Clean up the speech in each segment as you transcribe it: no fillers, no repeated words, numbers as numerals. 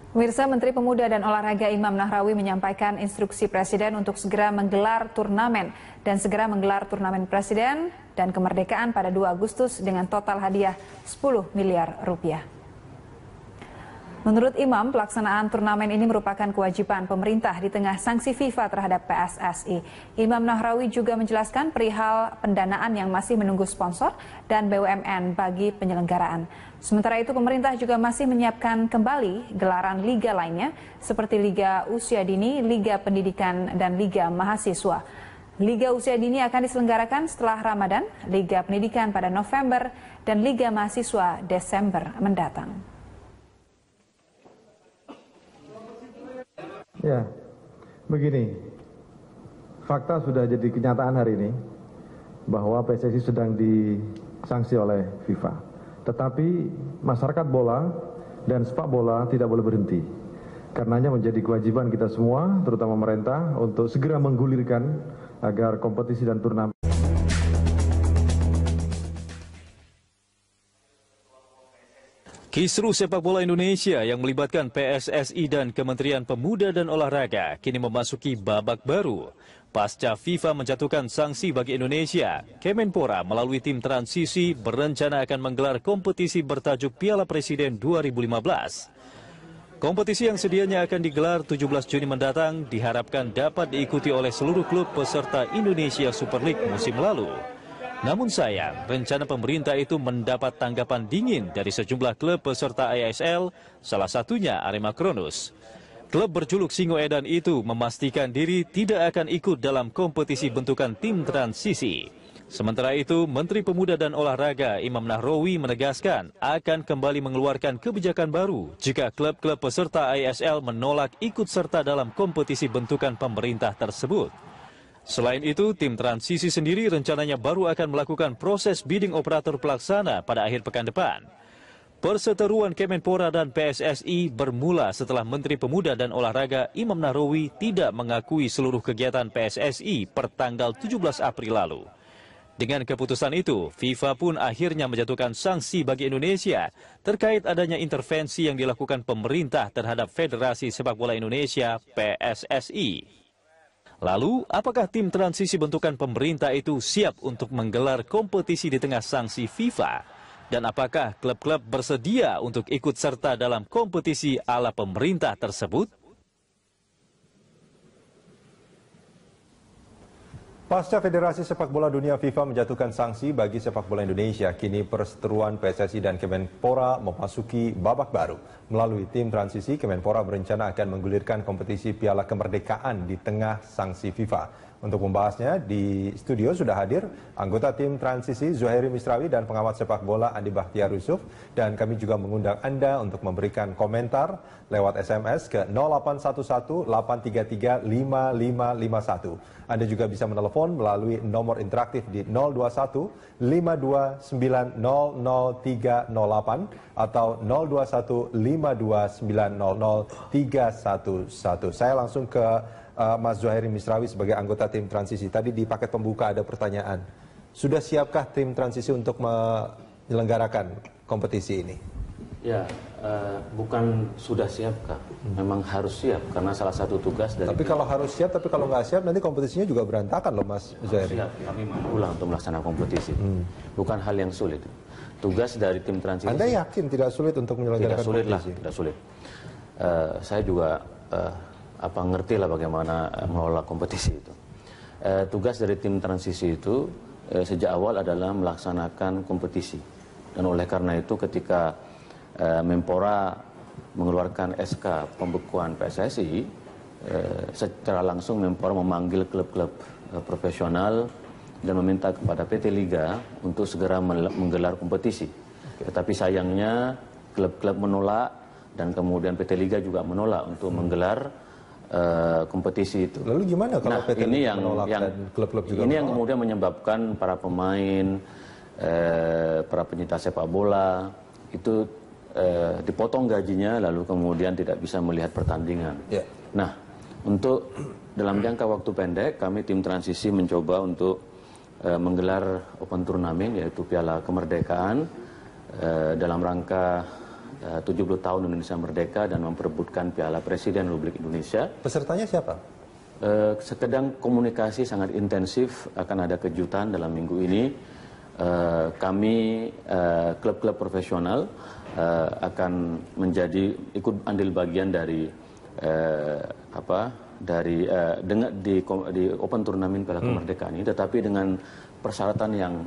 Pemirsa, Menteri Pemuda dan Olahraga Imam Nahrawi menyampaikan instruksi Presiden untuk segera menggelar turnamen dan segera menggelar turnamen Presiden dan Kemerdekaan pada 2 Agustus dengan total hadiah 10 miliar rupiah. Menurut Imam, pelaksanaan turnamen ini merupakan kewajiban pemerintah di tengah sanksi FIFA terhadap PSSI. Imam Nahrawi juga menjelaskan perihal pendanaan yang masih menunggu sponsor dan BUMN bagi penyelenggaraan. Sementara itu, pemerintah juga masih menyiapkan kembali gelaran liga lainnya seperti Liga Usia Dini, Liga Pendidikan, dan Liga Mahasiswa. Liga Usia Dini akan diselenggarakan setelah Ramadan, Liga Pendidikan pada November, dan Liga Mahasiswa Desember mendatang. Ya, begini, fakta sudah jadi kenyataan hari ini bahwa PSSI sedang disanksi oleh FIFA. Tetapi masyarakat bola dan sepak bola tidak boleh berhenti. Karenanya menjadi kewajiban kita semua, terutama pemerintah, untuk segera menggulirkan agar kompetisi dan turnamen. Kisruh sepak bola Indonesia yang melibatkan PSSI dan Kementerian Pemuda dan Olahraga kini memasuki babak baru. Pasca FIFA menjatuhkan sanksi bagi Indonesia, Kemenpora melalui tim transisi berencana akan menggelar kompetisi bertajuk Piala Presiden 2015. Kompetisi yang sedianya akan digelar 17 Juni mendatang diharapkan dapat diikuti oleh seluruh klub peserta Indonesia Super League musim lalu. Namun sayang, rencana pemerintah itu mendapat tanggapan dingin dari sejumlah klub peserta ISL, salah satunya Arema Kronus. Klub berjuluk Singo Edan itu memastikan diri tidak akan ikut dalam kompetisi bentukan tim transisi. Sementara itu, Menteri Pemuda dan Olahraga Imam Nahrawi menegaskan akan kembali mengeluarkan kebijakan baru jika klub-klub peserta ISL menolak ikut serta dalam kompetisi bentukan pemerintah tersebut. Selain itu, tim transisi sendiri rencananya baru akan melakukan proses bidding operator pelaksana pada akhir pekan depan. Perseteruan Kemenpora dan PSSI bermula setelah Menteri Pemuda dan Olahraga Imam Nahrawi tidak mengakui seluruh kegiatan PSSI per tanggal 17 April lalu. Dengan keputusan itu, FIFA pun akhirnya menjatuhkan sanksi bagi Indonesia terkait adanya intervensi yang dilakukan pemerintah terhadap Federasi Sepak Bola Indonesia (PSSI). Lalu, apakah tim transisi bentukan pemerintah itu siap untuk menggelar kompetisi di tengah sanksi FIFA? Dan apakah klub-klub bersedia untuk ikut serta dalam kompetisi ala pemerintah tersebut? Pasca Federasi Sepak Bola Dunia FIFA menjatuhkan sanksi bagi sepak bola Indonesia, kini perseteruan PSSI dan Kemenpora memasuki babak baru. Melalui tim transisi, Kemenpora berencana akan menggulirkan kompetisi Piala Kemerdekaan di tengah sanksi FIFA. Untuk membahasnya, di studio sudah hadir anggota tim transisi Zuhairi Misrawi dan pengamat sepak bola Andi Bahtiar Yusuf. Dan kami juga mengundang Anda untuk memberikan komentar lewat SMS ke 0811-833-5551. Anda juga bisa menelepon melalui nomor interaktif di 021-529-00308 atau 021-529-00311. Saya langsung ke Mas Zuhairi Misrawi sebagai anggota tim transisi. Tadi di paket pembuka ada pertanyaan. Sudah siapkah tim transisi untuk menyelenggarakan kompetisi ini? Ya, bukan sudah siapkah, memang harus siap karena salah satu tugas dari. Tapi kalau harus siap, tapi kalau nggak siap nanti kompetisinya juga berantakan loh Mas Zuhairi. Siap, kami pulang untuk melaksanakan kompetisi. Bukan hal yang sulit. Tugas dari tim transisi. Anda yakin tidak sulit untuk menyelenggarakan kompetisi? Tidak sulit kompetisi? lah, tidak sulit. Saya juga ngerti lah bagaimana mengelola kompetisi itu. Tugas dari tim transisi itu sejak awal adalah melaksanakan kompetisi. Dan oleh karena itu ketika Menpora mengeluarkan SK pembekuan PSSI, secara langsung Menpora memanggil klub-klub profesional dan meminta kepada PT Liga untuk segera menggelar kompetisi. Tetapi sayangnya klub-klub menolak dan kemudian PT Liga juga menolak untuk menggelar kompetisi itu. Lalu gimana kalau PT Liga menolak dan klub-klub juga ini menolak? yang kemudian menyebabkan para pemain, para penyintas sepak bola itu dipotong gajinya lalu kemudian tidak bisa melihat pertandingan. Yeah. Nah, untuk dalam jangka waktu pendek kami tim transisi mencoba untuk menggelar open turnamen yaitu Piala Kemerdekaan dalam rangka 70 tahun Indonesia Merdeka dan memperebutkan Piala Presiden Republik Indonesia. Pesertanya siapa? Sedang komunikasi sangat intensif, akan ada kejutan dalam minggu ini. Kami klub-klub profesional akan menjadi ikut andil bagian dari di Open Turnamen Piala Kemerdekaan ini, tetapi dengan persyaratan yang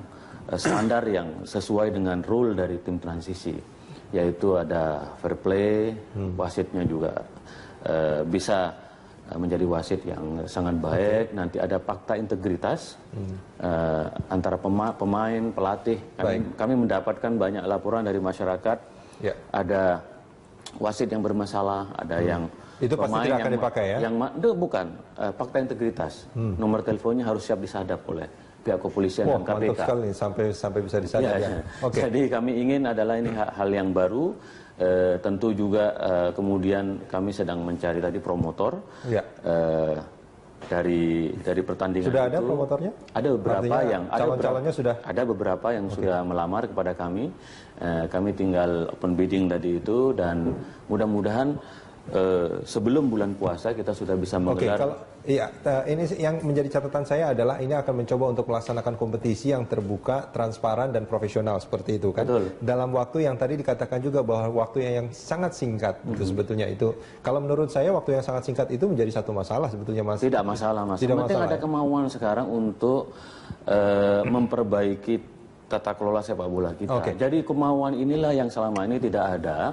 standar yang sesuai dengan rule dari tim transisi, yaitu ada fair play, wasitnya juga bisa menjadi wasit yang sangat baik. Nanti ada fakta integritas antara pemain, pelatih. Kami mendapatkan banyak laporan dari masyarakat. Ya. Ada wasit yang bermasalah, ada yang itu pasti tidak akan dipakai ya? Bukan, fakta integritas. Nomor teleponnya harus siap disadap oleh pihak kepolisian dan KPK. Mantap sekali, sampai bisa disadap ya. Okay. Jadi kami ingin adalah ini hal yang baru. Tentu juga kemudian kami sedang mencari tadi promotor dari pertandingan. Sudah ada itu, promotornya? Ada beberapa yang calon-calonnya sudah. Ada beberapa yang sudah melamar kepada kami. Kami tinggal open bidding tadi itu, dan mudah-mudahan sebelum bulan puasa kita sudah bisa menggelar. Ini yang menjadi catatan saya adalah ini akan mencoba untuk melaksanakan kompetisi yang terbuka, transparan dan profesional seperti itu kan. Betul. Dalam waktu yang tadi dikatakan juga bahwa waktu yang sangat singkat itu sebetulnya itu. Kalau menurut saya waktu yang sangat singkat itu menjadi satu masalah sebetulnya Mas. Tidak masalah Mas. Tidak masalah. Ada kemauan sekarang untuk memperbaiki tata kelola sepak bola kita. Jadi kemauan inilah yang selama ini tidak ada,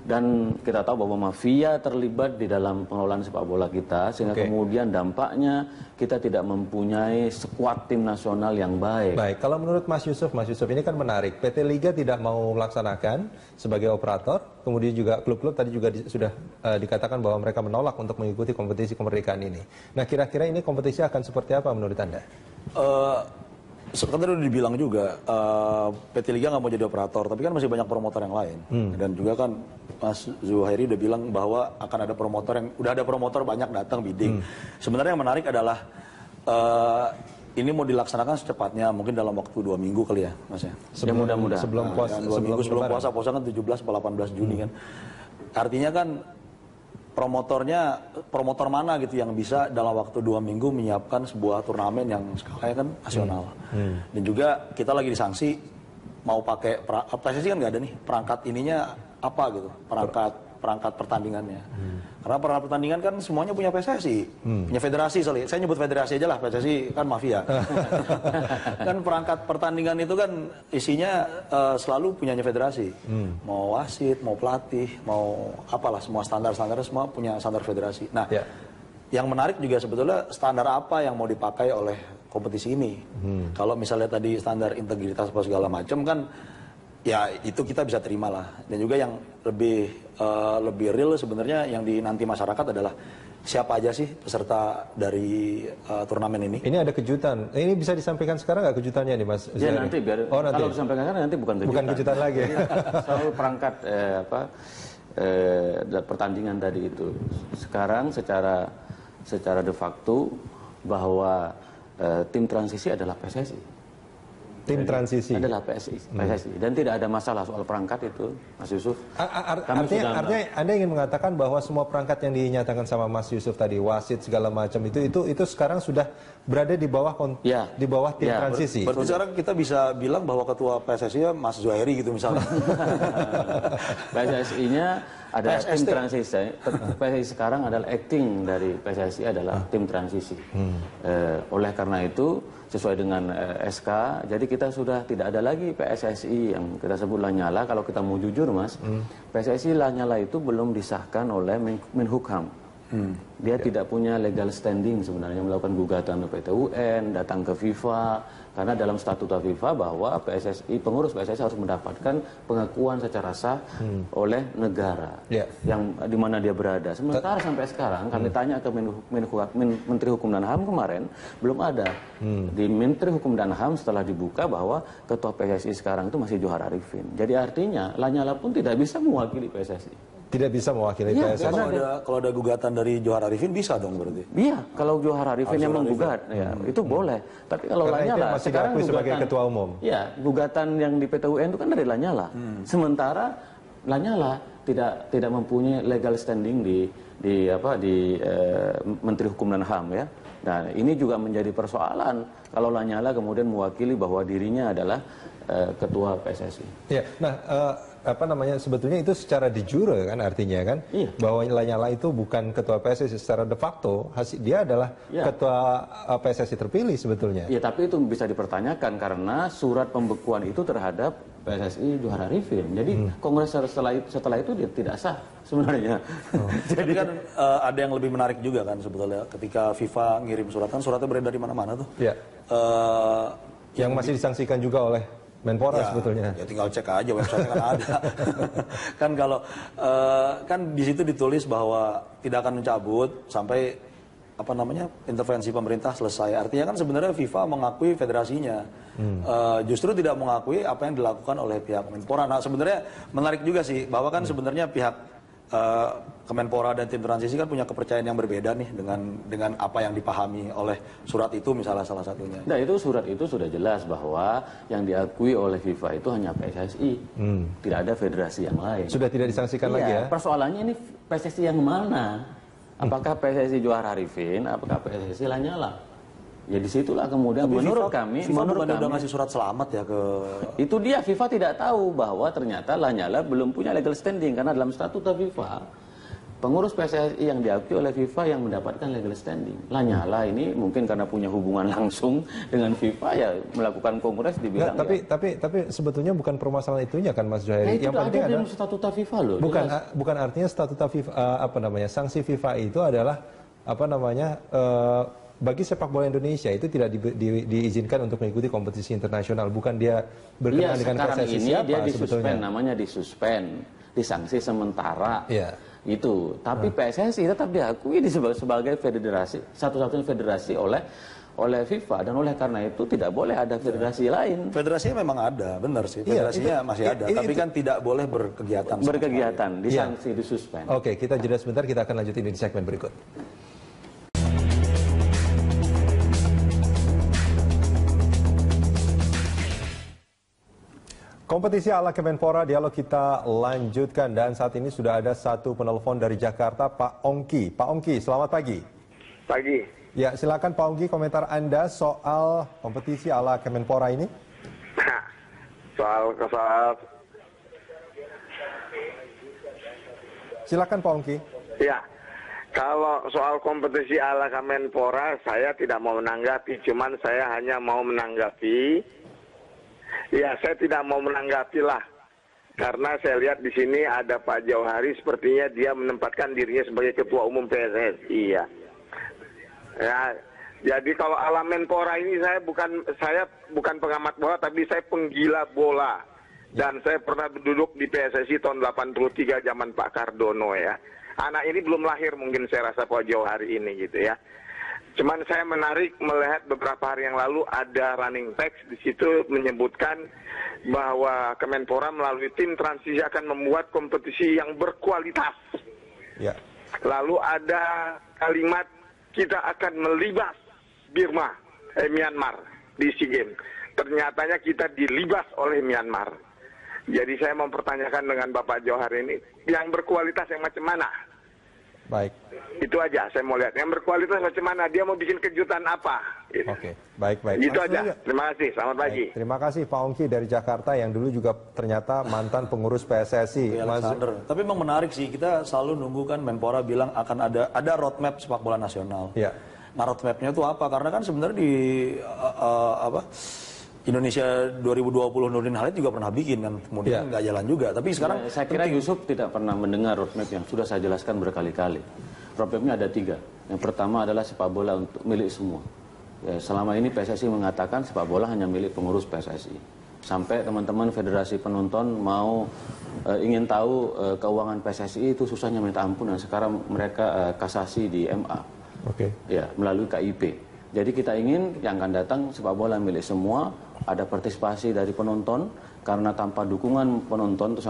dan kita tahu bahwa mafia terlibat di dalam pengelolaan sepak bola kita, sehingga kemudian dampaknya kita tidak mempunyai skuad tim nasional yang baik. Baik, kalau menurut Mas Yusuf ini kan menarik. PT Liga tidak mau melaksanakan sebagai operator, kemudian juga klub-klub tadi juga sudah dikatakan bahwa mereka menolak untuk mengikuti kompetisi kemerdekaan ini. Nah, kira-kira ini kompetisi akan seperti apa menurut Anda? Kan tadi udah dibilang juga PT Liga nggak mau jadi operator, tapi kan masih banyak promotor yang lain. Dan juga kan Mas Zuhairi udah bilang bahwa akan ada promotor yang udah ada promotor banyak datang bidding. Sebenarnya yang menarik adalah ini mau dilaksanakan secepatnya, mungkin dalam waktu 2 minggu kali ya, Mas ya. Mudah-mudahan sebelum puasa, 2 minggu sebelum puasa kan 17 atau 18 Juni kan. Artinya kan promotor mana gitu yang bisa dalam waktu 2 minggu menyiapkan sebuah turnamen yang skalanya kan nasional. Dan juga kita lagi disanksi mau pakai PSSI kan nggak ada nih perangkat ininya apa gitu, perangkat pertandingannya. Karena perangkat pertandingan kan semuanya punya PSSI, punya federasi. Saya nyebut federasi aja lah, PSSI kan mafia. Kan perangkat pertandingan itu kan isinya selalu punyanya federasi. Mau wasit, mau pelatih, mau apalah, semua standar-standarnya semua punya standar federasi. Nah, yang menarik juga sebetulnya standar apa yang mau dipakai oleh kompetisi ini. Kalau misalnya tadi standar integritas apa segala macam kan, ya itu kita bisa terima lah. Dan juga yang lebih real sebenarnya yang dinanti masyarakat adalah siapa aja sih peserta dari turnamen ini. Ini ada kejutan. Ini bisa disampaikan sekarang nggak kejutannya nih Mas? Ya nanti biar nanti. Kalau disampaikan sekarang nanti bukan kejutan. Bukan kejutan lagi. Soal perangkat pertandingan tadi itu. Sekarang secara de facto bahwa tim transisi adalah PSSI. Tim transisi adalah PSSI dan tidak ada masalah soal perangkat itu, Mas Yusuf. Artinya Anda ingin mengatakan bahwa semua perangkat yang dinyatakan sama Mas Yusuf tadi, wasit segala macam itu sekarang sudah berada di bawah tim transisi. Berarti sekarang kita bisa bilang bahwa ketua PSSI-nya Mas Zuhairi gitu misalnya. PSSI-nya adalah tim transisi. PSSI sekarang adalah acting dari PSSI adalah tim transisi. Oleh karena itu sesuai dengan SK, jadi kita sudah tidak ada lagi PSSI yang kita sebut Lanyala. Kalau kita mau jujur Mas, PSSI Lanyala itu belum disahkan oleh Menhukam. Dia tidak punya legal standing sebenarnya melakukan gugatan ke PT UN, datang ke FIFA, karena dalam statuta FIFA bahwa pengurus PSSI harus mendapatkan pengakuan secara sah oleh negara yang di mana dia berada. Sementara sampai sekarang kami tanya ke Menteri Hukum dan HAM kemarin belum ada. Di Menteri Hukum dan HAM setelah dibuka bahwa ketua PSSI sekarang itu masih Johar Arifin. Jadi artinya Lanyala pun tidak bisa mewakili PSSI. Tidak bisa mewakili PSSI. Kalau ada gugatan dari Johar Arifin bisa dong berarti. Iya, kalau Johar Arifin yang menggugat, ya itu boleh. Tapi kalau Lanyala sekarang sebagai ketua umum. Ya, gugatan yang di PT UN itu kan dari Lanyala. Sementara Lanyala tidak mempunyai legal standing di Menteri Hukum dan HAM ya. Nah, ini juga menjadi persoalan kalau Lanyala kemudian mewakili bahwa dirinya adalah ketua PSSI. Ya, nah sebetulnya itu secara de jure kan artinya kan, iya, bahwa Lanyala itu bukan ketua PSSI secara de facto, dia adalah ketua PSSI terpilih sebetulnya. Iya, tapi itu bisa dipertanyakan karena surat pembekuan itu terhadap PSSI Johar Arifin. Jadi Kongres setelah itu dia tidak sah sebenarnya. Jadi kan ada yang lebih menarik juga kan sebetulnya ketika FIFA ngirim surat, kan suratnya beredar di mana-mana tuh. Iya. Yang masih disangsikan juga oleh Menpora sebetulnya. Ya tinggal cek aja website kan ada. Kan kalau kan di situ ditulis bahwa tidak akan mencabut sampai intervensi pemerintah selesai. Artinya kan sebenarnya FIFA mengakui federasinya. Justru tidak mengakui apa yang dilakukan oleh pihak Menpora. Nah, sebenarnya menarik juga sih bahwa kan sebenarnya pihak Kemenpora dan tim transisi kan punya kepercayaan yang berbeda nih dengan apa yang dipahami oleh surat itu misalnya salah satunya. Nah, itu surat itu sudah jelas bahwa yang diakui oleh FIFA itu hanya PSSI, tidak ada federasi yang lain. Sudah tidak disangsikan lagi ya? Persoalannya ini PSSI yang mana? Apakah PSSI Johar Arifin, apakah PSSI Lanyala? Ya disitulah kemudian tapi menurut kami udah ngasih surat selamat ya ke itu dia. FIFA tidak tahu bahwa ternyata Lanyala belum punya legal standing karena dalam statuta FIFA pengurus PSSI yang diakui oleh FIFA yang mendapatkan legal standing. Lanyala ini mungkin karena punya hubungan langsung dengan FIFA ya melakukan kongres dibilang. Tapi sebetulnya bukan permasalahan itunya kan Mas Zuhairi. Yang penting ada dalam statuta FIFA loh. Bukan artinya statuta FIFA sanksi FIFA itu adalah bagi sepak bola Indonesia itu tidak diizinkan untuk mengikuti kompetisi internasional, bukan dia berkenaan dengan PSSI siapa dia sebetulnya. Namanya disuspend, disanksi sementara. Itu. Tapi PSSI tetap diakui sebagai federasi, satu-satunya federasi oleh FIFA, dan oleh karena itu tidak boleh ada federasi lain. Federasinya memang ada, benar sih. Federasinya masih ada, tapi kan tidak boleh berkegiatan. Disanksi, disuspend. Oke, kita jeda sebentar, kita akan lanjutin di segmen berikut. Kompetisi ala Kemenpora, dialog kita lanjutkan, dan saat ini sudah ada satu penelpon dari Jakarta, Pak Ongki. Pak Ongki, selamat pagi. Pagi. Ya, silakan Pak Ongki, komentar Anda soal kompetisi ala Kemenpora ini. Silakan Pak Ongki. Ya, kalau soal kompetisi ala Kemenpora, saya tidak mau menanggapi, cuman saya hanya mau menanggapi. Ya, saya tidak mau menanggapi lah, karena saya lihat di sini ada Pak Jauhari, sepertinya dia menempatkan dirinya sebagai ketua umum PSSI ya. Jadi kalau ala Menpora ini saya bukan pengamat bola, tapi saya penggila bola, dan saya pernah duduk di PSSI tahun 83 zaman Pak Cardono ya. Anak ini belum lahir mungkin saya rasa Pak Jauhari ini gitu ya. Cuman saya menarik melihat beberapa hari yang lalu ada running text di situ menyebutkan bahwa Kemenpora melalui tim transisi akan membuat kompetisi yang berkualitas. Ya. Lalu ada kalimat kita akan melibas Myanmar di SEA Games. Ternyatanya kita dilibas oleh Myanmar. Jadi saya mempertanyakan dengan Bapak Johar ini, yang berkualitas yang macam mana? Baik. Itu aja saya mau lihat. Yang berkualitas macam mana? Dia mau bikin kejutan apa? Gitu. Oke, baik. Itu aja. Terima kasih. Selamat pagi. Terima kasih Pak Ongki dari Jakarta yang dulu juga ternyata mantan pengurus PSSI. Tapi memang menarik sih, kita selalu nunggu kan Menpora bilang akan ada roadmap sepak bola nasional. Ya. Nah, roadmapnya itu apa? Karena kan sebenarnya di Indonesia 2020 Nurdin Halid juga pernah bikin kan, kemudian nggak jalan juga. Tapi sekarang saya kira Yusuf tidak pernah mendengar roadmap yang sudah saya jelaskan berkali-kali. Roadmapnya ada 3. Yang pertama adalah sepak bola untuk milik semua. Ya, selama ini PSSI mengatakan sepak bola hanya milik pengurus PSSI. Sampai teman-teman federasi penonton mau ingin tahu keuangan PSSI itu susahnya minta ampun, dan sekarang mereka kasasi di MA. Ya, melalui KIP. Jadi kita ingin yang akan datang sepak bola milik semua, ada partisipasi dari penonton, karena tanpa dukungan penonton itu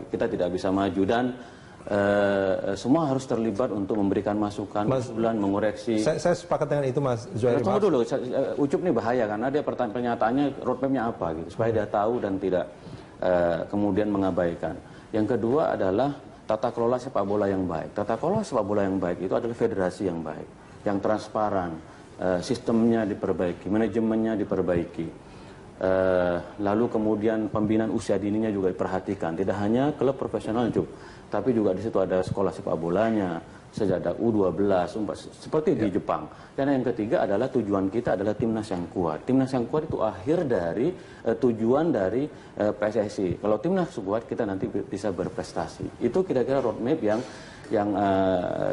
kita tidak bisa maju, dan semua harus terlibat untuk memberikan masukan, mengoreksi. Saya sepakat dengan itu Mas Zuhairi. Tunggu dulu, Ucup nih bahaya karena dia pernyataannya roadmapnya apa gitu, supaya dia tahu dan tidak kemudian mengabaikan. Yang kedua adalah tata kelola sepak bola yang baik. Tata kelola sepak bola yang baik itu adalah federasi yang baik, yang transparan, sistemnya diperbaiki, manajemennya diperbaiki. Lalu kemudian pembinaan usia dininya juga diperhatikan. Tidak hanya klub profesional, tapi juga di situ ada sekolah sepak bolanya, sejak ada U12, seperti di Jepang. Dan yang ketiga adalah tujuan kita adalah timnas yang kuat. Timnas yang kuat itu akhir dari tujuan dari PSSI. Kalau timnas kuat, kita nanti bisa berprestasi. Itu kira-kira roadmap yang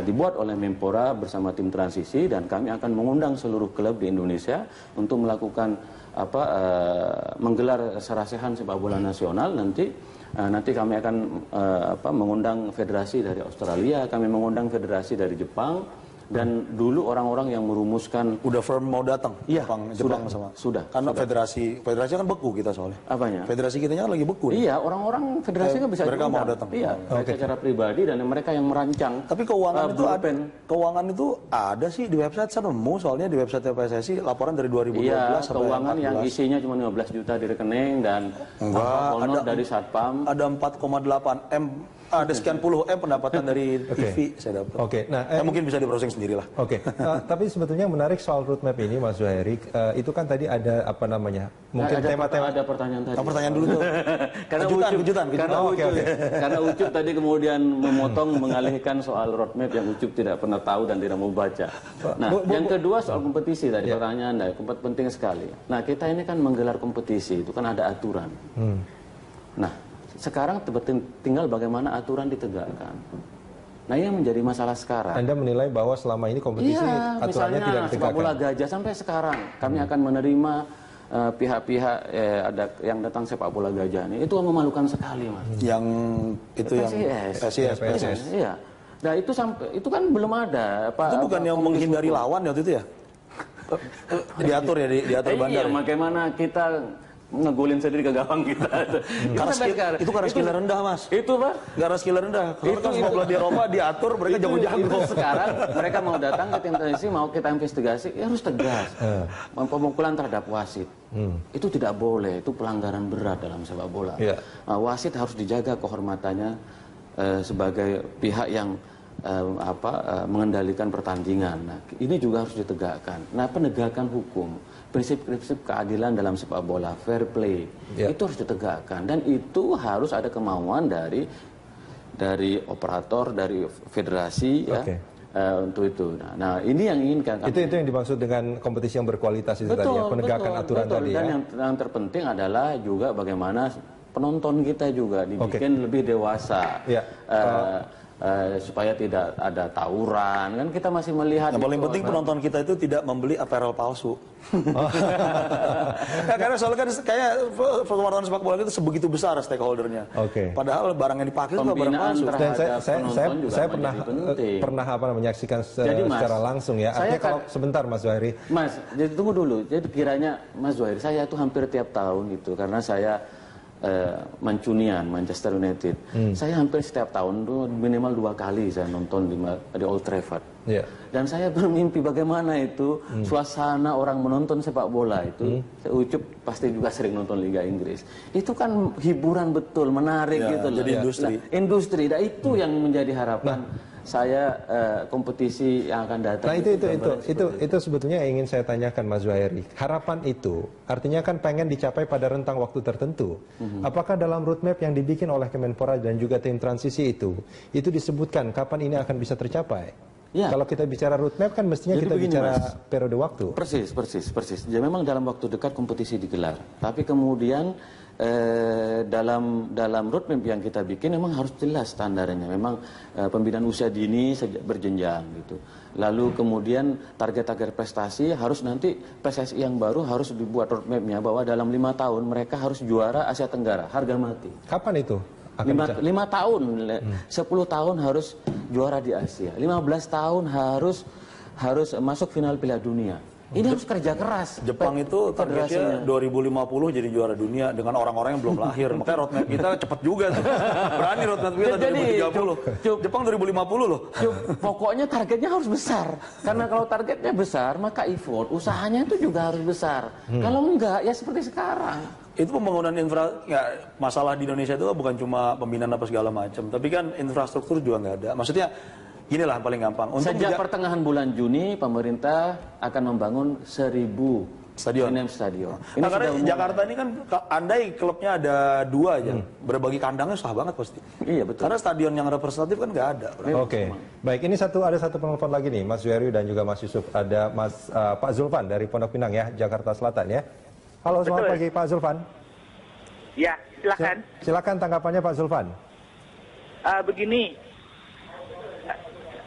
dibuat oleh Menpora bersama tim transisi, dan kami akan mengundang seluruh klub di Indonesia untuk melakukan menggelar sarasehan sepak bola nasional nanti kami akan mengundang federasi dari Australia, kami mengundang federasi dari Jepang, dan dulu orang-orang yang merumuskan udah firm mau datang. Iya, Jepang sudah. Karena federasi kan beku kita soalnya. Apanya? Federasi kita kan lagi beku. Iya, orang-orang federasi kan bisa mereka diundang. mau datang. Iya, mereka secara pribadi dan mereka yang merancang. Tapi keuangan itu ada sih di website, saya nemu soalnya di website PSSI laporan dari 2012 iya, sampai 2014. Keuangan yang isinya cuma 15 juta di rekening dan honor dari Satpam. Ada 4,8 M. Ada sekian puluh pendapatan dari TV saya dapat. Nah, mungkin bisa diproses sendiri lah. Tapi sebetulnya menarik soal roadmap ini, Mas Zuhairi. Itu kan tadi ada mungkin tema-tema. Ada pertanyaan tadi. Pertanyaan dulu tuh. Kejutan. Karena Ucup tadi kemudian memotong mengalihkan soal roadmap yang Ucup tidak pernah tahu dan tidak mau baca. Nah, yang kedua soal kompetisi tadi pertanyaan penting sekali. Nah, kita ini kan menggelar kompetisi itu kan ada aturan. Nah, sekarang tinggal bagaimana aturan ditegakkan. Nah, ini yang menjadi masalah sekarang. Anda menilai bahwa selama ini kompetisi aturannya tidak ditegakkan? Sepak bola gajah sampai sekarang kami akan menerima pihak-pihak ada yang datang sepak bola gajah ini, itu memalukan sekali, Mas. Yang itu PSIS. Iya. Nah, itu kan belum ada. Itu bukan yang menghindari lawan waktu itu ya? Diatur bandar. Iya, bagaimana kita ngegolin sendiri ke gawang kita. Itu karena skill rendah, Mas. Itu, Pak. Karena skill rendah. Kalau kan sepak bola di Eropa diatur, mereka jago-jago. Sekarang mereka mau datang ke tim transisi, mau kita investigasi, ya harus tegas. Pemukulan terhadap wasit. Itu tidak boleh, itu pelanggaran berat dalam sepak bola. Wasit harus dijaga kehormatannya sebagai pihak yang mengendalikan pertandingan. Nah, ini juga harus ditegakkan. Nah, penegakan hukum, prinsip-prinsip keadilan dalam sepak bola, fair play, itu harus ditegakkan, dan itu harus ada kemauan dari operator, dari federasi, untuk itu. Nah, ini yang inginkan. Itu yang dimaksud dengan kompetisi yang berkualitas itu tadi, penegakan aturan tadi. Dan yang terpenting adalah juga bagaimana penonton kita juga dibikin lebih dewasa. Supaya tidak ada tawuran, kan kita masih melihat. Yang paling penting penonton kita itu tidak membeli apparel palsu. Karena soalnya kan kayak wartawan sepak bola itu sebegitu besar stakeholdernya. Padahal barang yang dipakai itu barang palsu. Dan saya pernah menyaksikan secara langsung ya. Artinya kalau sebentar, Mas Zuhairi. Mas, jadi tunggu dulu. Jadi kiranya Mas Zuhairi, saya itu hampir tiap tahun gitu, karena saya Mancunian, Manchester United. Saya hampir setiap tahun tuh minimal 2 kali saya nonton di Old Trafford. Dan saya bermimpi bagaimana itu suasana orang menonton sepak bola itu. Saya Ucup pasti juga sering nonton Liga Inggris. Itu kan hiburan betul, menarik gitu loh. Jadi industri. Dan itu yang menjadi harapan saya kompetisi yang akan datang. Nah, itu sebetulnya yang ingin saya tanyakan, Mas Zuhairi. Harapan itu artinya kan pengen dicapai pada rentang waktu tertentu. Apakah dalam roadmap yang dibikin oleh Kemenpora dan juga tim transisi itu disebutkan kapan ini akan bisa tercapai? Kalau kita bicara roadmap kan mestinya jadi kita bicara periode waktu. Persis. Ya, memang dalam waktu dekat kompetisi digelar. Tapi kemudian dalam roadmap yang kita bikin memang harus jelas standarnya. Memang pembinaan usia dini berjenjang gitu. Lalu kemudian target-target prestasi harus nanti PSSI yang baru harus dibuat roadmapnya bahwa dalam 5 tahun mereka harus juara Asia Tenggara, harga mati. Kapan itu? 5 tahun, 10 tahun harus juara di Asia, 15 tahun harus masuk final Piala Dunia. Ini harus kerja keras. Jepang itu targetnya 2050 jadi juara dunia dengan orang-orang yang belum lahir. Makanya roadmap kita cepat juga tuh. Berani roadmap kita 2030. Jepang 2050 loh. Pokoknya targetnya harus besar. Karena kalau targetnya besar, maka effort, usahanya itu juga harus besar. Kalau enggak, ya seperti sekarang. Itu pembangunan masalah di Indonesia itu bukan cuma pembinaan apa segala macam, tapi kan infrastruktur juga nggak ada. Maksudnya inilah paling gampang. Sejak pertengahan bulan Juni, pemerintah akan membangun 1000 stadion. Nah, karena Jakarta ini kan, andai klubnya ada 2 aja, berbagi kandangnya susah banget pasti. Iya betul. Karena stadion yang representatif kan nggak ada. Oke, baik, ini ada satu penelpon lagi nih, Mas Zuhairi dan juga Mas Yusuf. Ada Pak Zulfan dari Pondok Pinang ya, Jakarta Selatan ya. Halo, selamat pagi Pak Zulfan. Ya, silakan. Silakan tanggapannya Pak Zulfan. Begini,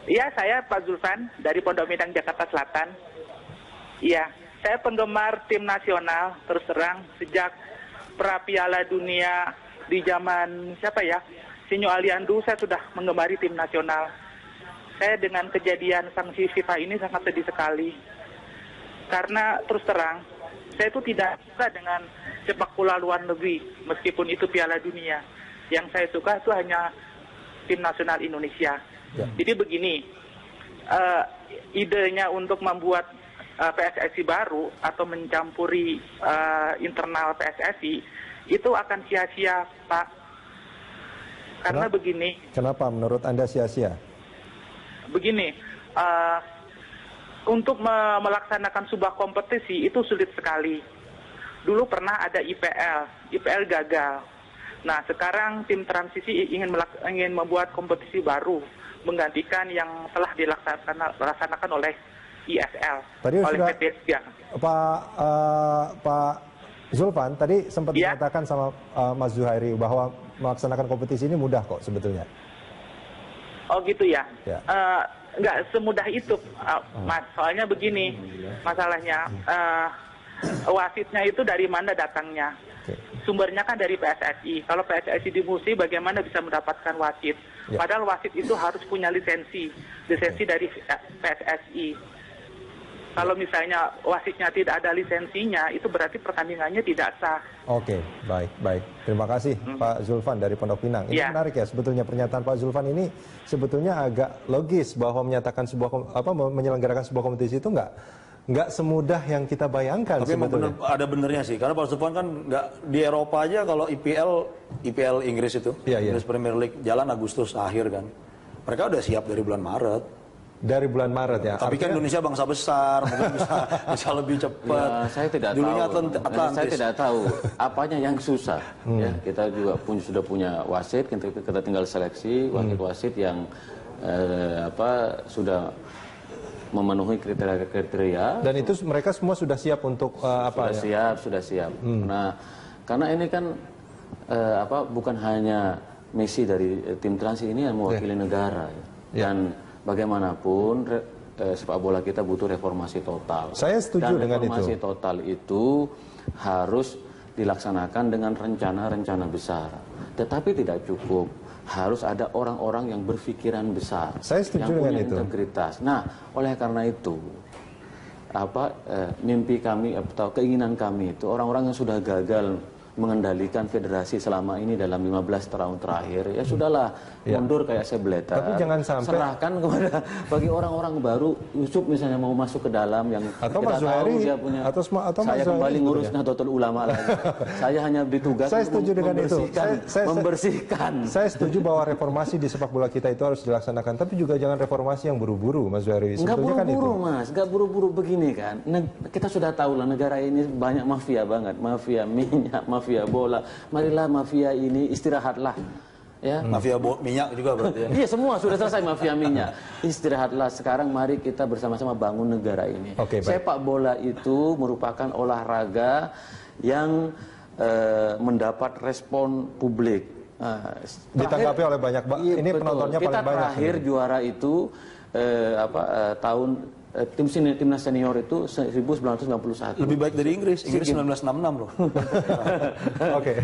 ya saya Pak Zulfan dari Pondok Pinang, Jakarta Selatan. Iya, saya penggemar tim nasional, terus terang sejak pra Piala Dunia di zaman siapa ya, Sinyo Aliandu, saya sudah menggemari tim nasional. Saya dengan kejadian sanksi FIFA ini sangat sedih sekali. Karena terus terang, saya itu tidak suka dengan sepak bola luar negeri, meskipun itu Piala Dunia. Yang saya suka itu hanya tim nasional Indonesia. Ya. Jadi begini, idenya untuk membuat PSSI baru atau mencampuri internal PSSI itu akan sia-sia, Pak. Karena begini. Kenapa menurut Anda sia-sia? Begini, untuk melaksanakan sebuah kompetisi itu sulit sekali. Dulu pernah ada IPL gagal. Nah, sekarang tim transisi ingin membuat kompetisi baru, menggantikan yang telah dilaksanakan oleh ISL, tadi oleh PT Liga. Pak Zulfan tadi sempat dikatakan sama Mas Zuhairi bahwa melaksanakan kompetisi ini mudah kok sebetulnya. Oh gitu ya. Nggak semudah itu, Mas. Soalnya begini masalahnya, wasitnya itu dari mana datangnya? Sumbernya kan dari PSSI. Kalau PSSI dimusuhi, bagaimana bisa mendapatkan wasit? Padahal wasit itu harus punya lisensi dari PSSI. Kalau misalnya wasitnya tidak ada lisensinya, itu berarti pertandingannya tidak sah. Oke, baik. Terima kasih Pak Zulfan dari Pondok Pinang. Ini menarik ya, sebetulnya pernyataan Pak Zulfan ini sebetulnya agak logis bahwa menyatakan menyelenggarakan sebuah kompetisi itu nggak semudah yang kita bayangkan. Tapi sebetulnya ada benernya sih, karena Pak Zulfan kan nggak di Eropa aja, kalau IPL Inggris itu, Inggris Premier League jalan Agustus akhir kan, mereka udah siap dari bulan Maret. Dari bulan Maret ya. Tapi kan Indonesia bangsa besar, mungkin bisa lebih cepat. Ya, saya tidak Dulunya tahu. Saya tidak tahu apanya yang susah. Ya, kita juga sudah punya wasit, kita tinggal seleksi wasit yang sudah memenuhi kriteria. Dan itu mereka semua sudah siap untuk Sudah siap. Nah, karena ini kan bukan hanya misi dari tim transi ini yang mewakili negara dan bagaimanapun sepak bola kita butuh reformasi total. Saya setuju dengan itu. Reformasi total itu harus dilaksanakan dengan rencana-rencana besar. Tetapi tidak cukup. Harus ada orang-orang yang berpikiran besar. Saya setuju yang dengan punya itu. integritas. Nah, oleh karena itu, mimpi kami atau keinginan kami itu orang-orang yang sudah gagal mengendalikan federasi selama ini dalam 15 tahun terakhir, ya sudahlah, mundur kayak Sebleta. Tapi jangan sampai serahkan kepada bagi orang-orang baru. Yusuf misalnya mau masuk ke dalam yang atau kita tahu dia punya. Saya kembali ngurus Nahdlatul Ulama lagi. Saya hanya ditugas saya setuju dengan itu. Membersihkan. Saya setuju bahwa reformasi di sepak bola kita itu harus dilaksanakan, tapi juga jangan reformasi yang buru-buru, Mas Zuhairi. Enggak buru-buru, Mas. Enggak buru-buru begini kan. Kita sudah tahu lah negara ini banyak mafia banget, mafia minyak, mafia bola. Marilah mafia ini istirahatlah. Ya. Mafia minyak juga berarti ya. Iya, semua sudah selesai mafia minyak. Istirahatlah, sekarang mari kita bersama-sama bangun negara ini. Sepak bola itu merupakan olahraga yang mendapat respon publik. Ditanggapi oleh banyak, ini penontonnya paling banyak. Kita terakhir juara itu tahun timnas senior itu 1991. Lebih baik dari Inggris 1966 loh.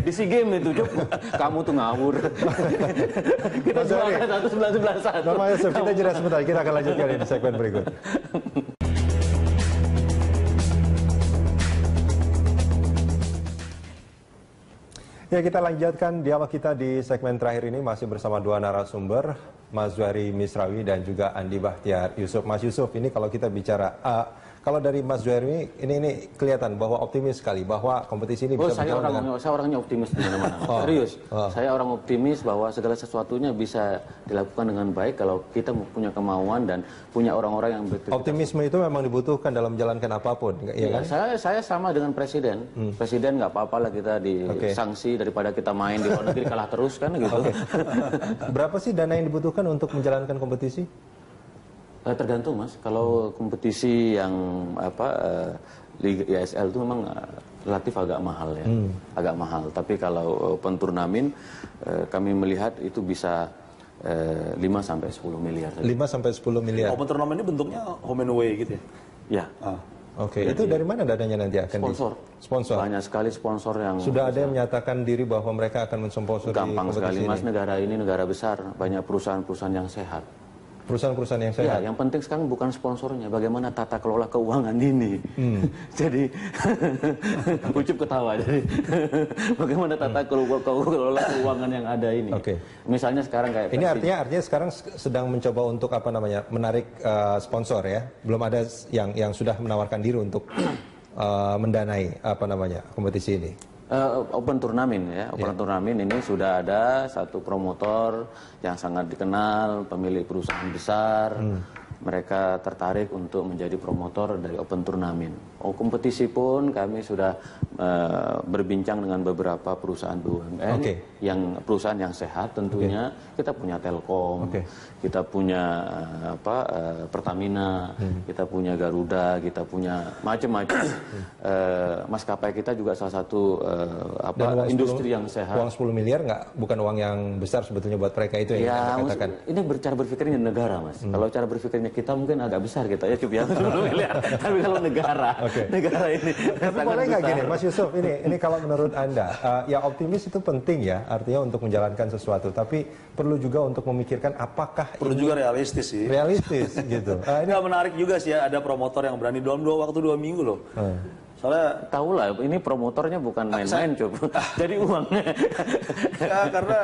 Di SEA Games itu, kamu tuh ngawur. Kita juara 1991. Kita jeda sebentar, kita akan lanjutkan di segmen berikut. Ya, kita lanjutkan dialog kita di segmen terakhir ini masih bersama dua narasumber, Mas Zuhairi Misrawi dan juga Andi Bahtiar Yusuf. Mas Yusuf, ini kalau kita bicara Kalau dari Mas Juermi, ini kelihatan bahwa optimis sekali bahwa kompetisi ini bisa berjalan dengan... Saya orangnya optimis di mana-mana. Serius. Saya orang optimis bahwa segala sesuatunya bisa dilakukan dengan baik kalau kita punya kemauan dan punya orang-orang yang betul. Optimisme itu memang dibutuhkan dalam menjalankan apapun, ya kan? Saya sama dengan Presiden. Presiden nggak apa-apa lah kita disanksi daripada kita main di luar negeri kalah terus kan gitu. Berapa sih dana yang dibutuhkan untuk menjalankan kompetisi? Tergantung Mas, kalau kompetisi yang Liga ISL itu memang relatif agak mahal ya, agak mahal. Tapi kalau open turnamen kami melihat itu bisa 5 sampai 10 miliar. 5 sampai 10 miliar. Open turnamen ini bentuknya home and away gitu ya? Ya. Oke, itu dari mana dananya nanti akan sponsor? Banyak sekali sponsor yang sudah ada yang menyatakan diri bahwa mereka akan mensponsori. Gampang sekali Mas, negara ini negara besar, banyak perusahaan-perusahaan yang sehat. Perusahaan-perusahaan yang sehat. Ya, yang penting sekarang bukan sponsornya, bagaimana tata kelola keuangan ini. Jadi Ucup ketawa. Jadi bagaimana tata kelola keuangan yang ada ini. Misalnya sekarang kayak ini artinya sekarang sedang mencoba untuk menarik sponsor ya. Belum ada yang sudah menawarkan diri untuk mendanai kompetisi ini. Open turnamen ya, open turnamen ini sudah ada satu promotor yang sangat dikenal, pemilik perusahaan besar, mereka tertarik untuk menjadi promotor dari open turnamen. Kompetisi pun kami sudah berbincang dengan beberapa perusahaan BUMN, yang perusahaan yang sehat tentunya. Kita punya Telkom, kita punya Pertamina, kita punya Garuda, kita punya macam-macam. Maskapai kita juga salah satu industri yang sehat. Uang 10 miliar bukan uang yang besar sebetulnya buat mereka itu ya, yang katakan. Ini cara berpikirnya negara Mas. Kalau cara berpikirnya kita mungkin agak besar kita ya, Cup ya 10 miliar. Tapi kalau negara ini. Tapi boleh nggak gini, Mas Yusuf, ini kalau menurut Anda, ya optimis itu penting ya, artinya untuk menjalankan sesuatu. Tapi perlu juga untuk memikirkan apakah perlu juga realistis sih. Realistis gitu. Ini menarik juga sih ya, ada promotor yang berani dalam waktu 2 minggu loh. Soalnya tahu lah, ini promotornya bukan main-main coba. Jadi uangnya. Ya, karena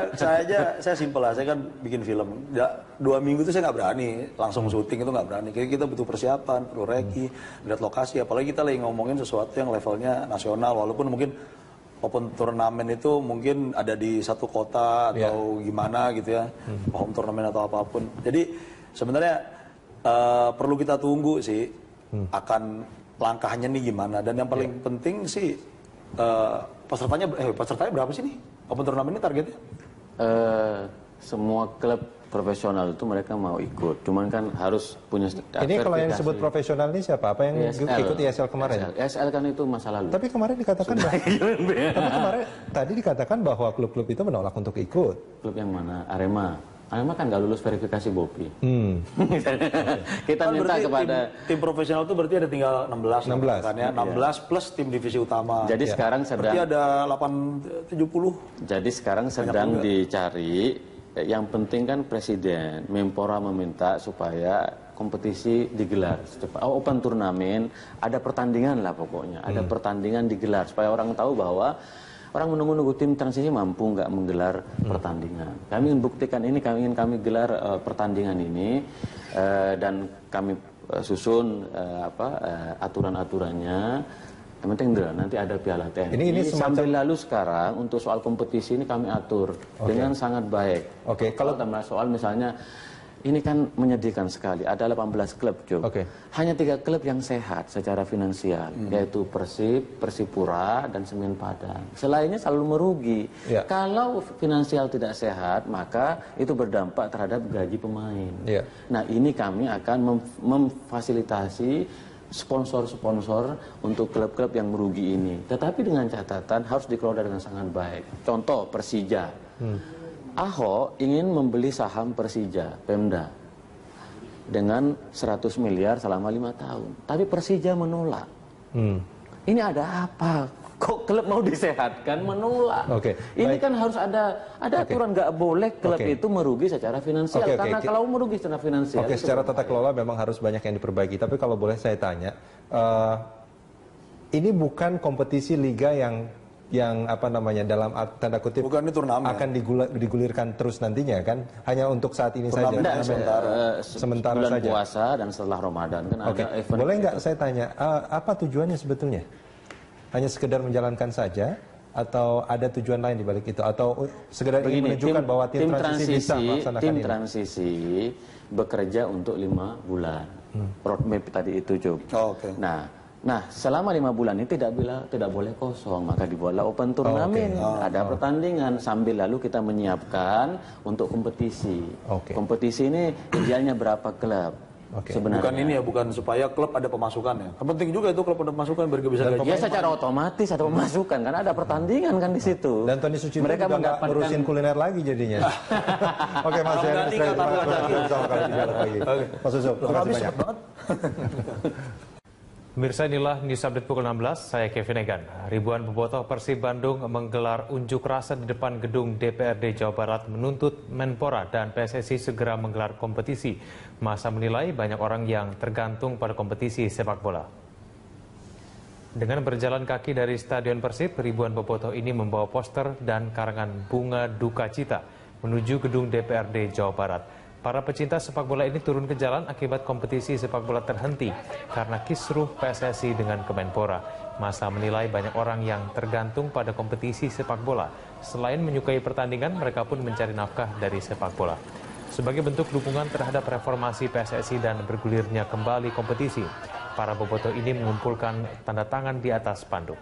saya simpel lah, saya kan bikin film. Ya, 2 minggu itu saya nggak berani langsung syuting, itu nggak berani. Kita butuh persiapan, perlu reki, lihat lokasi. Apalagi kita lagi ngomongin sesuatu yang levelnya nasional, walaupun mungkin open turnamen itu mungkin ada di satu kota atau gimana gitu ya, home turnamen atau apapun. Jadi sebenarnya perlu kita tunggu sih akan langkahnya nih gimana. Dan yang paling penting sih pesertanya berapa sih nih open turnamen ini targetnya? Semua klub profesional itu mereka mau ikut, cuman kan harus punya ini kalau yang disebut profesional ini siapa? Apa yang ikut ISL kemarin? ISL kan itu masa lalu. Tapi kemarin dikatakan tadi dikatakan bahwa klub-klub itu menolak untuk ikut. Klub yang mana? Arema kan nggak lulus verifikasi BOPI. Kita kan minta kepada tim profesional itu berarti ada tinggal 16 kan ya, 16 plus tim divisi utama. Jadi sekarang sedang berarti ada 870. Jadi sekarang sedang dicari. Yang penting kan Presiden Menpora meminta supaya kompetisi digelar open turnamen, ada pertandingan lah pokoknya, ada pertandingan digelar supaya orang tahu bahwa orang menunggu-nunggu tim transisi mampu nggak menggelar pertandingan. Kami ingin buktikan ini, kami gelar pertandingan ini dan kami susun aturan-aturannya. Yang penting nanti ada Piala TNI. Ini sambil lalu sekarang untuk soal kompetisi ini kami atur dengan sangat baik. Kalau tambah soal misalnya ini kan menyedihkan sekali. Ada 18 klub, Jo. Hanya 3 klub yang sehat secara finansial, yaitu Persib, Persipura, dan Semen Padang. Selainnya selalu merugi. Kalau finansial tidak sehat, maka itu berdampak terhadap gaji pemain. Nah, ini kami akan memfasilitasi sponsor-sponsor untuk klub-klub yang merugi ini. Tetapi dengan catatan harus dikelola dengan sangat baik. Contoh Persija. Ahok ingin membeli saham Persija, Pemda, dengan 100 miliar selama 5 tahun. Tapi Persija menolak. Ini ada apa? Kok klub mau disehatkan menolak? Ini kan harus ada aturan, nggak boleh klub itu merugi secara finansial. Karena kalau merugi secara finansial. Secara tata kelola memang harus banyak yang diperbaiki. Tapi kalau boleh saya tanya, ini bukan kompetisi liga yang yang apa namanya dalam tanda kutip bukan ini turnamen akan digulirkan terus nantinya kan, hanya untuk saat ini turnamen saja. Sementara bulan saja. puasa dan setelah Ramadan kan Oke. ada event. Boleh nggak saya tanya apa tujuannya sebetulnya? Hanya sekedar menjalankan saja atau ada tujuan lain di balik itu, atau sekedar ingin menunjukkan bahwa tim transisi bisa melaksanakan tim ini? transisi bekerja untuk 5 bulan. Roadmap tadi itu, Cuk. Oke. Nah, selama 5 bulan ini tidak boleh kosong, maka dibuatlah open turnamen. Ada pertandingan sambil lalu kita menyiapkan untuk kompetisi. Kompetisi ini idealnya berapa klub? Sebenarnya. Bukan ini ya, bukan supaya klub ada pemasukan ya. Penting juga itu klub ada pemasukan biar bisa gaji. Ya secara otomatis ada pemasukan kan, ada pertandingan kan di situ. Dan Tony Sucipto mereka juga nggak ngurusin kuliner lagi jadinya. Oke, Mas Heri, bersama kami lagi. Mas Susu, terima kasih banyak. Pemirsa, inilah News Update pukul 16, saya Kevin Egan. Ribuan bobotoh Persib Bandung menggelar unjuk rasa di depan gedung DPRD Jawa Barat menuntut Menpora dan PSSI segera menggelar kompetisi. Masa menilai banyak orang yang tergantung pada kompetisi sepak bola. Dengan berjalan kaki dari Stadion Persib, ribuan bobotoh ini membawa poster dan karangan bunga duka cita menuju gedung DPRD Jawa Barat. Para pecinta sepak bola ini turun ke jalan akibat kompetisi sepak bola terhenti karena kisruh PSSI dengan Kemenpora. Masa menilai banyak orang yang tergantung pada kompetisi sepak bola. Selain menyukai pertandingan, mereka pun mencari nafkah dari sepak bola. Sebagai bentuk dukungan terhadap reformasi PSSI dan bergulirnya kembali kompetisi, para bobotoh ini mengumpulkan tanda tangan di atas spanduk.